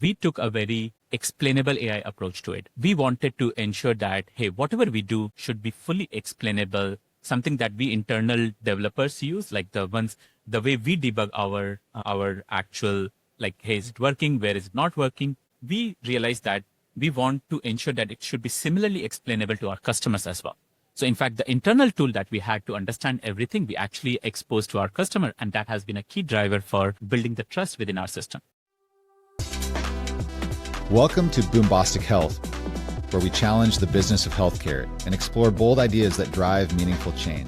we took a very explainable AI approach to it. We wanted to ensure that, hey, whatever we do should be fully explainable, something that we internal developers use, like the way we debug our actual, like, hey, is it working? Where is it not working? We realized that we want to ensure that it should be similarly explainable to our customers as well. So in fact, the internal tool that we had to understand everything, we actually exposed to our customer, and that has been a key driver for building the trust within our system. Welcome to Boombostic Health, where we challenge the business of healthcare and explore bold ideas that drive meaningful change.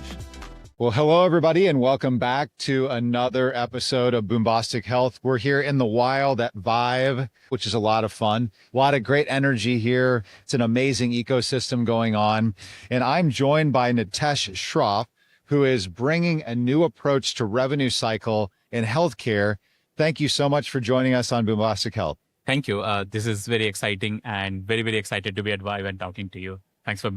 Well, hello, everybody, and welcome back to another episode of Boombostic Health. We're here in the wild at ViVE, which is a lot of fun. A lot of great energy here. It's an amazing ecosystem going on. And I'm joined by Nitesh Shroff, who is bringing a new approach to revenue cycle in healthcare. Thank you so much for joining us on Boombostic Health. Thank you. This is very exciting and very, very excited to be at ViVE and talking to you. Thanks for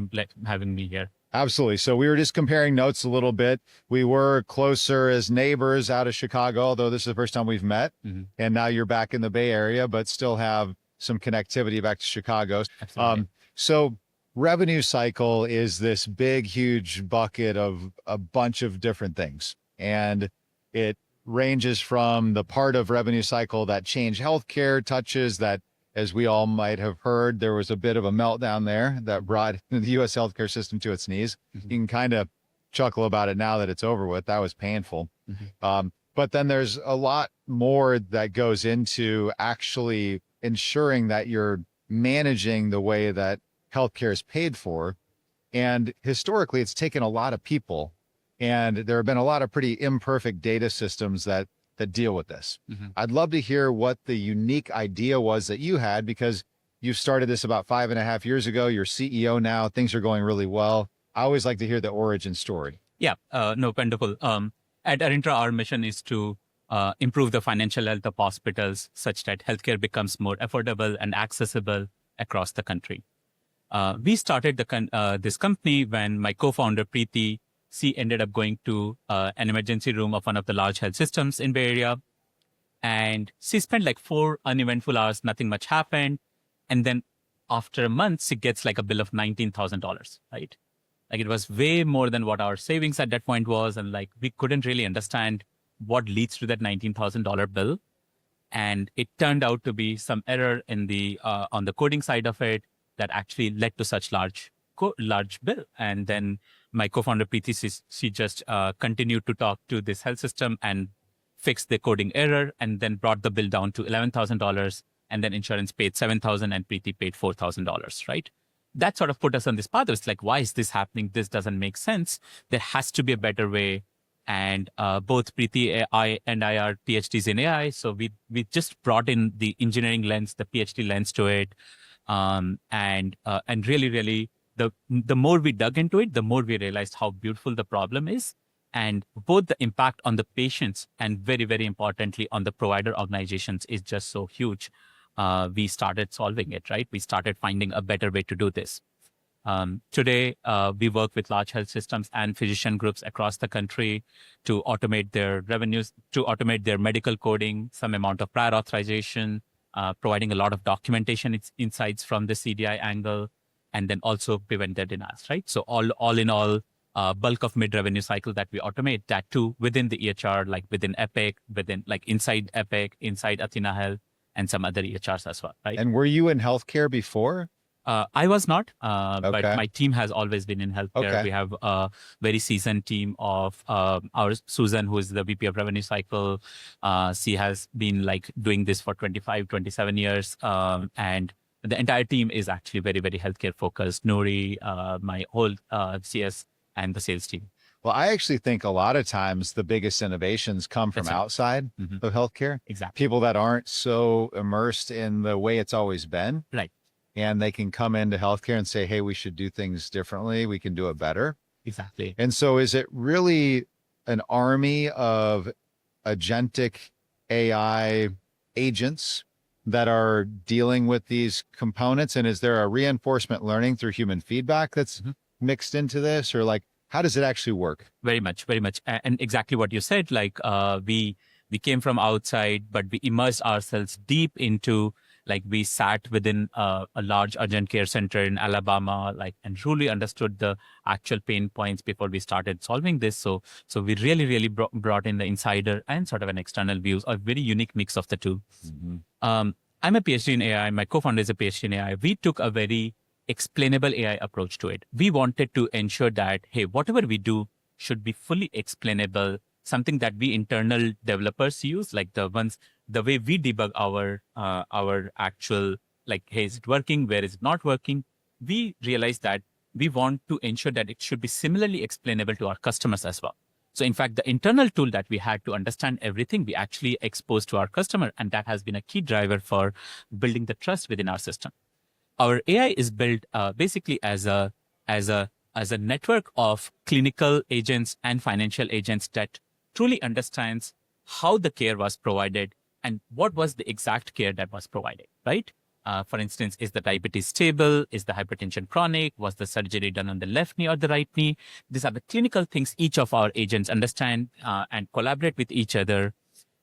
having me here. Absolutely. So we were just comparing notes a little bit. We were closer as neighbors out of Chicago, although this is the first time we've met. Mm-hmm. And now you're back in the Bay Area, but still have some connectivity back to Chicago. Absolutely. So revenue cycle is this big, huge bucket of a bunch of different things. And it ranges from the part of revenue cycle that Change Healthcare touches that, as we all might have heard, there was a bit of a meltdown there that brought the U.S. healthcare system to its knees. Mm-hmm. You can kind of chuckle about it now that it's over with. That was painful. Mm-hmm. But then there's a lot more that goes into actually ensuring that you're managing the way that healthcare is paid for. And historically, it's taken a lot of people. And there have been a lot of pretty imperfect data systems that deal with this. Mm-hmm. I'd love to hear what the unique idea was that you had, because you started this about 5.5 years ago. You're CEO now. Things are going really well. I always like to hear the origin story. Yeah, no, wonderful. At Arintra, our mission is to improve the financial health of hospitals such that healthcare becomes more affordable and accessible across the country. We started this company when my co-founder, Preeti, she ended up going to an emergency room of one of the large health systems in Bay Area. And she spent like 4 uneventful hours, nothing much happened. And then after a month, she gets like a bill of $19,000, right? Like it was way more than what our savings at that point was. And like we couldn't really understand what leads to that $19,000 bill. And it turned out to be some error in the on the coding side of it that actually led to such large bill. And then my co-founder Preeti, she just continued to talk to this health system and fixed the coding error, and then brought the bill down to $11,000, and then insurance paid $7,000 and Preeti paid $4,000, right? That sort of put us on this path. It's like, why is this happening? This doesn't make sense. There has to be a better way. And both Preeti and I are PhDs in AI, so we just brought in the engineering lens, the PhD lens to it, and really. The more we dug into it, the more we realized how beautiful the problem is, and both the impact on the patients and very, very importantly on the provider organizations is just so huge. We started solving it, right? We started finding a better way to do this. Today, we work with large health systems and physician groups across the country to automate their revenues, to automate their medical coding, some amount of prior authorization, providing a lot of documentation insights from the CDI angle, and then also prevent their denials, right? So all in all, bulk of mid-revenue cycle that we automate, that too within the EHR, like within Epic, within like inside Epic, inside athenahealth, and some other EHRs as well, right? And were you in healthcare before? I was not, but my team has always been in healthcare. Okay. We have a very seasoned team of our Susan, who is the VP of Revenue Cycle. She has been like doing this for 25, 27 years, and the entire team is actually very, very healthcare focused. Nori, my whole CS and the sales team. Well, I actually think a lot of times the biggest innovations come from outside of healthcare. Exactly. People that aren't so immersed in the way it's always been. Right. And they can come into healthcare and say, hey, we should do things differently. We can do it better. Exactly. And so is it really an army of agentic AI agents that are dealing with these components? And is there a reinforcement learning through human feedback that's mixed into this? Or like, how does it actually work? Very much, very much. And exactly what you said, like we came from outside, but we immersed ourselves deep into Like we sat within a large urgent care center in Alabama, and truly understood the actual pain points before we started solving this. So we really brought in the insider and sort of an external views, a very unique mix of the two. I'm a PhD in AI. My co-founder is a PhD in AI. We took a very explainable AI approach to it. We wanted to ensure that, hey, whatever we do should be fully explainable, something that we internal developers use, like the way we debug our actual, hey, is it working? Where is it not working? We realized that we want to ensure that it should be similarly explainable to our customers as well. So in fact, the internal tool that we had to understand everything, we actually exposed to our customer, and that has been a key driver for building the trust within our system. Our AI is built basically as a network of clinical agents and financial agents that truly understands how the care was provided and what was the exact care that was provided, right? For instance, is the diabetes stable? Is the hypertension chronic? Was the surgery done on the left knee or the right knee? These are the clinical things each of our agents understand and collaborate with each other.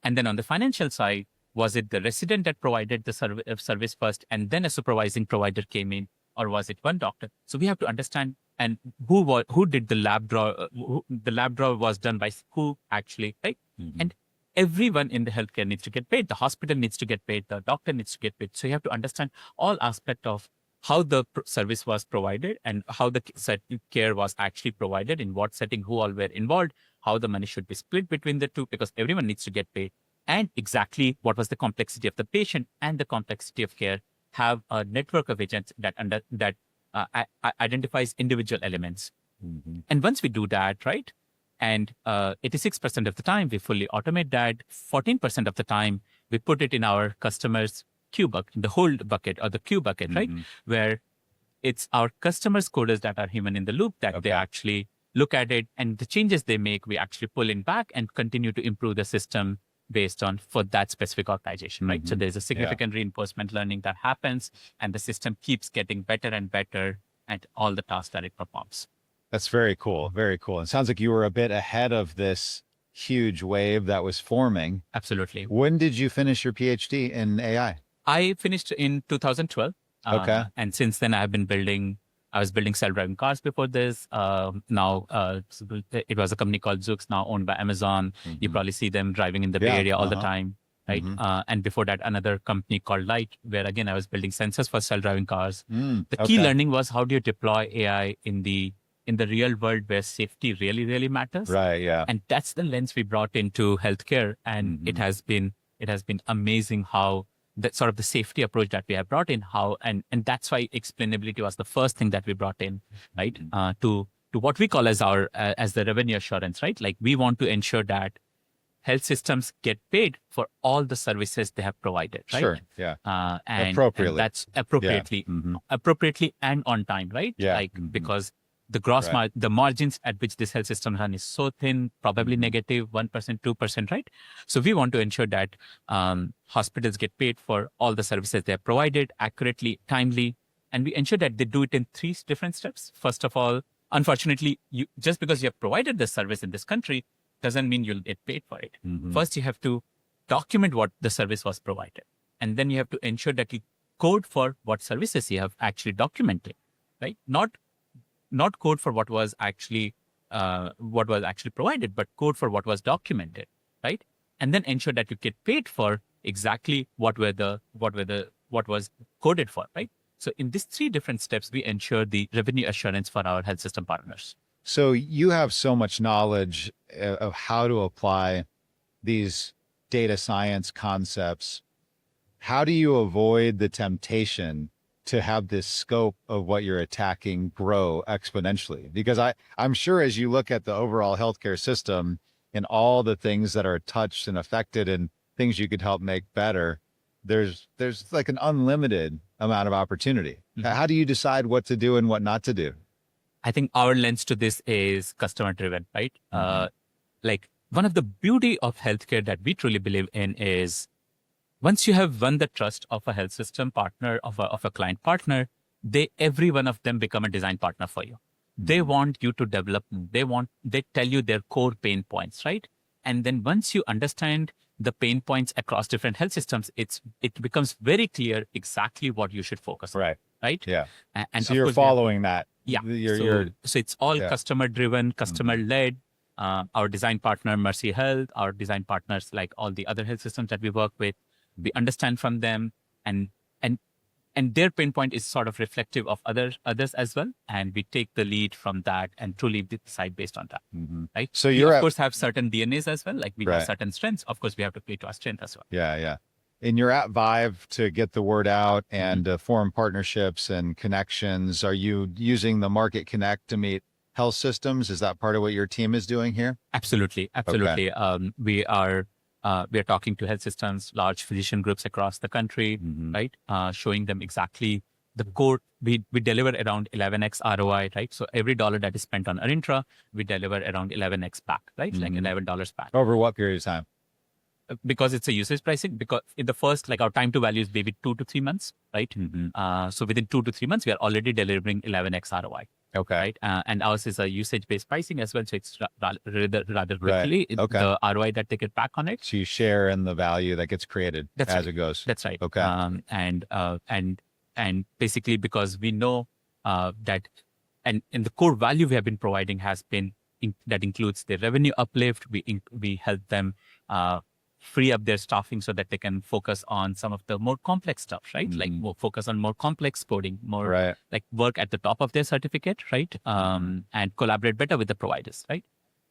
And then on the financial side, was it the resident that provided the service first and then a supervising provider came in, or was it one doctor? So we have to understand and who did the lab draw. The lab draw was done by who actually, right? And everyone in the healthcare needs to get paid. The hospital needs to get paid. The doctor needs to get paid. So you have to understand all aspect of how the service was provided and how the care was actually provided, in what setting, who all were involved, how the money should be split between the two, because everyone needs to get paid, and exactly what was the complexity of the patient and the complexity of care. Have a network of agents that identifies individual elements. And once we do that, right, and 86% of the time we fully automate that, 14% of the time we put it in our customers' queue bucket, the hold bucket or the queue bucket, right, where it's our customers' coders that are human in the loop, that they actually look at it, and the changes they make, we actually pull in back and continue to improve the system based on for that specific organization, right? So there's a significant reinforcement learning that happens, and the system keeps getting better and better at all the tasks that it performs. That's very cool. Very cool. It sounds like you were a bit ahead of this huge wave that was forming. Absolutely. When did you finish your PhD in AI? I finished in 2012. Okay. And since then I was building self-driving cars before this. Now it was a company called Zoox, now owned by Amazon. You probably see them driving in the Bay Area all the time, right? And before that, another company called Light, where again, I was building sensors for self-driving cars. The key learning was, how do you deploy AI in the real world where safety really, really matters? Right, yeah. And that's the lens we brought into healthcare. And it has been amazing how that sort of the safety approach that we have brought in, and that's why explainability was the first thing that we brought in, right? To what we call as the revenue assurance, right? Like, we want to ensure that health systems get paid for all the services they have provided, right? Sure, yeah. And appropriately. And that's appropriately, appropriately and on time, right? Yeah. Like, because the gross the margins at which this health system run is so thin, probably negative 1%, 2%, right? So we want to ensure that hospitals get paid for all the services they have provided accurately, timely, and we ensure that they do it in 3 different steps. First of all, unfortunately, just because you have provided the service in this country doesn't mean you'll get paid for it. First, you have to document what the service was provided, and then you have to ensure that you code for what services you have actually documented, right? Not code for what was actually provided, but code for what was documented, right? And then ensure that you get paid for exactly what was coded for, right? So in these 3 different steps, we ensure the revenue assurance for our health system partners. So you have so much knowledge of how to apply these data science concepts. How do you avoid the temptation to have this scope of what you're attacking grow exponentially? Because I'm sure as you look at the overall healthcare system and all the things that are touched and affected and things you could help make better, there's like an unlimited amount of opportunity. How do you decide what to do and what not to do? I think our lens to this is customer driven, right? Like, one of the beauty of healthcare that we truly believe in is, once you have won the trust of a health system partner, of a client partner, every one of them become a design partner for you. They want you to develop, they tell you their core pain points, right? And then once you understand the pain points across different health systems, it becomes very clear exactly what you should focus on. Right. Right. Yeah. And So of you're course we have to- following that. Yeah. You're So it's all yeah. customer driven, customer led. Our design partner, Mercy Health, our design partners, like all the other health systems that we work with, we understand from them, and and and their pain point is sort of reflective of others as well, and we take the lead from that and truly decide based on that. Right. So we you're of course have certain DNAs as well, like we have Right. certain strengths. Of course, we have to play to our strength as well. Yeah, yeah. And you're at ViVE to get the word out and form partnerships and connections. Are you using the Market Connect to meet health systems? Is that part of what your team is doing here? Absolutely. We are talking to health systems, large physician groups across the country, right? Showing them exactly the core. We deliver around 11x ROI, right? So every dollar that is spent on Arintra, we deliver around 11x back, right? Like $11 back. Over what period of time? Because it's a usage pricing, because in the first, like our time to value is maybe 2 to 3 months, right? So within 2 to 3 months, we are already delivering 11x ROI. Okay. Right. And ours is a usage-based pricing as well. So it's rather quickly the ROI that they get back on it. So you share in the value that gets created as it goes. That's right. Okay. And basically because we know that, and the core value we have been providing has been, that includes the revenue uplift. We help them free up their staffing so that they can focus on some of the more complex stuff, right? Like more focus on more complex coding, more like work at the top of their certificate, right? And collaborate better with the providers, right?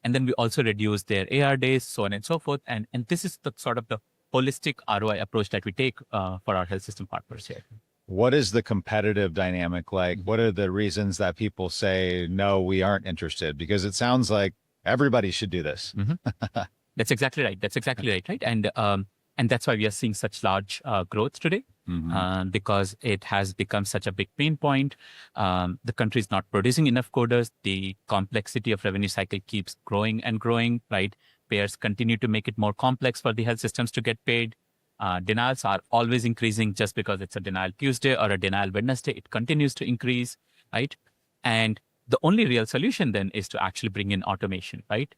And then we also reduce their AR days, so on and so forth. And this is the sort of the holistic ROI approach that we take for our health system partners here. What is the competitive dynamic like? What are the reasons that people say, no, we aren't interested? Because it sounds like everybody should do this. That's exactly right. Right? And that's why we are seeing such large growth today, because it has become such a big pain point. The country is not producing enough coders. The complexity of revenue cycle keeps growing and growing, right? Payers continue to make it more complex for the health systems to get paid. Denials are always increasing. Just because it's a denial Tuesday or a denial Wednesday, it continues to increase, right? And the only real solution then is to actually bring in automation, right?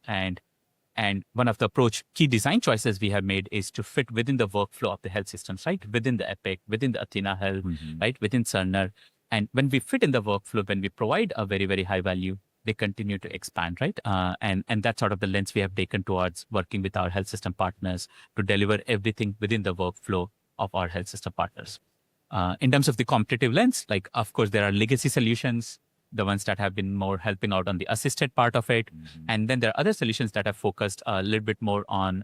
And one of the key design choices we have made is to fit within the workflow of the health systems, right? Within the Epic, within the athenahealth, right? Within Cerner. And when we fit in the workflow, when we provide a very, very high value, they continue to expand, right? And that's sort of the lens we have taken towards working with our health system partners to deliver everything within the workflow of our health system partners. In terms of the competitive lens, like, of course, there are legacy solutions, the ones that have been more helping out on the assisted part of it. And then there are other solutions that have focused a little bit more on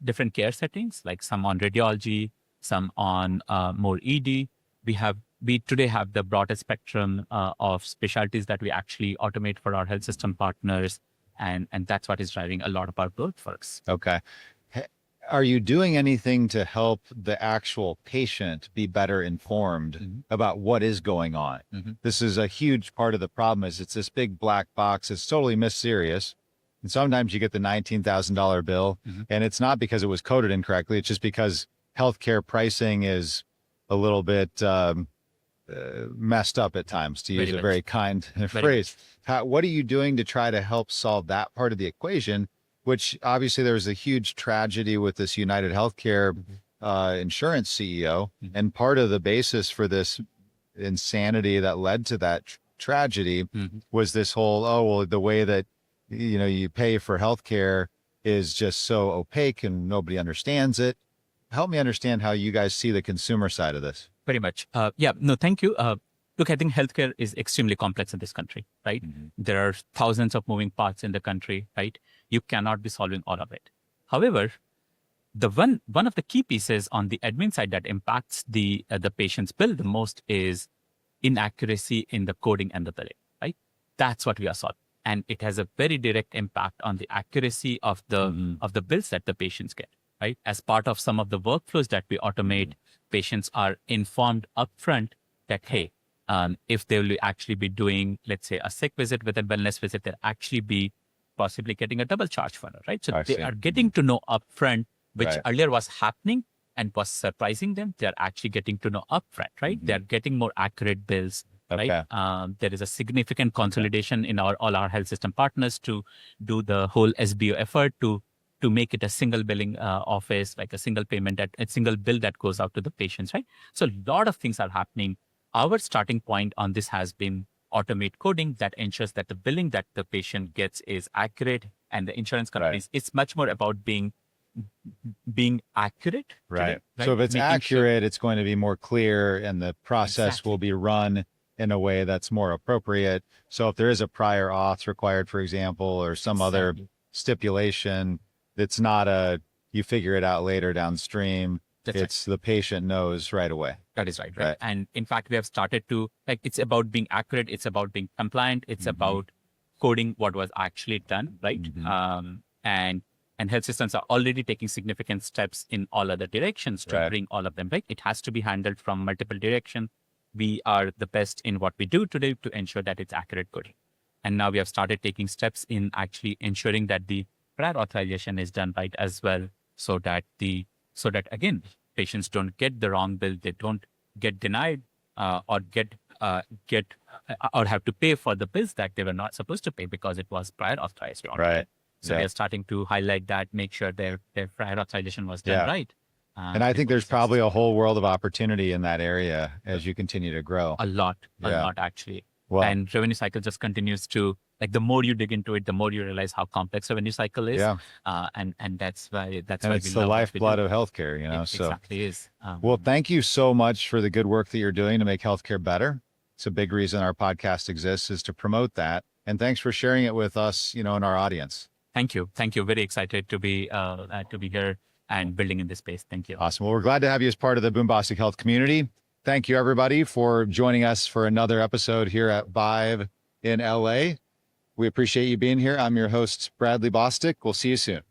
different care settings, like some on radiology, some on more ED. We today have the broadest spectrum of specialties that we actually automate for our health system partners. And that's what is driving a lot of our growth for us. Okay. Are you doing anything to help the actual patient be better informed about what is going on? This is a huge part of the problem. Is it's this big black box. It's totally mysterious. And sometimes you get the $19,000 bill and it's not because it was coded incorrectly. It's just because healthcare pricing is a little bit messed up at times, to use a very kind phrase. What are you doing to try to help solve that part of the equation? Which obviously there was a huge tragedy with this United Healthcare insurance CEO. And part of the basis for this insanity that led to that tragedy was this whole, oh, well, the way that, you pay for healthcare is just so opaque and nobody understands it. Help me understand how you guys see the consumer side of this. Very much. Thank you. Look, I think healthcare is extremely complex in this country, right? There are thousands of moving parts in the country, right? You cannot be solving all of it. However, the one of the key pieces on the admin side that impacts the patient's bill the most is inaccuracy in the coding and the billing, right? That's what we are solving, and it has a very direct impact on the accuracy of the bills that the patients get, right? As part of some of the workflows that we automate, patients are informed upfront that, hey, if they will actually be doing, let's say, a sick visit with a wellness visit, they'll actually be possibly getting a double charge for it, right? So they are getting to know upfront, which earlier was happening and was surprising them. They're actually getting to know upfront, right? They're getting more accurate bills, right? There is a significant consolidation in all our health system partners to do the whole SBO effort to to make it a single billing office, like a single payment, a single bill that goes out to the patients, right? So a lot of things are happening. Our starting point on this has been automate coding that ensures that the billing that the patient gets is accurate, and the insurance companies, it's much more about being accurate. Right. Today, right? So if it's Making accurate, it's going to be more clear and the process Exactly. will be run in a way that's more appropriate. So if there is a prior auth required, for example, or some other Exactly. stipulation, it's not you figure it out later downstream. That's It's the patient knows right away. That is right. And in fact, we have started to, like, it's about being accurate. It's about being compliant. It's about coding what was actually done, right? And health systems are already taking significant steps in all other directions to bring all of them, right? It has to be handled from multiple directions. We are the best in what we do today to ensure that it's accurate coding. And now we have started taking steps in actually ensuring that the prior authorization is done right as well, so that again, patients don't get the wrong bill, they don't get denied or or have to pay for the bills that they were not supposed to pay because it was prior authorized wrong. Right. So they're starting to highlight that, make sure their prior authorization was done right. And I think there's probably a whole world of opportunity in that area as you continue to grow. A lot actually. Well, and revenue cycle just continues to, like, the more you dig into it, the more you realize how complex revenue cycle is. And that's why it's the lifeblood of healthcare, you know. It exactly is. Well, thank you so much for the good work that you're doing to make healthcare better. It's a big reason our podcast exists, is to promote that. And thanks for sharing it with us, and our audience. Thank you. Very excited to be here and building in this space. Thank you. Awesome. Well, we're glad to have you as part of the Boombostic Health community. Thank you, everybody, for joining us for another episode here at ViVE in LA. We appreciate you being here. I'm your host, Bradley Bostic. We'll see you soon.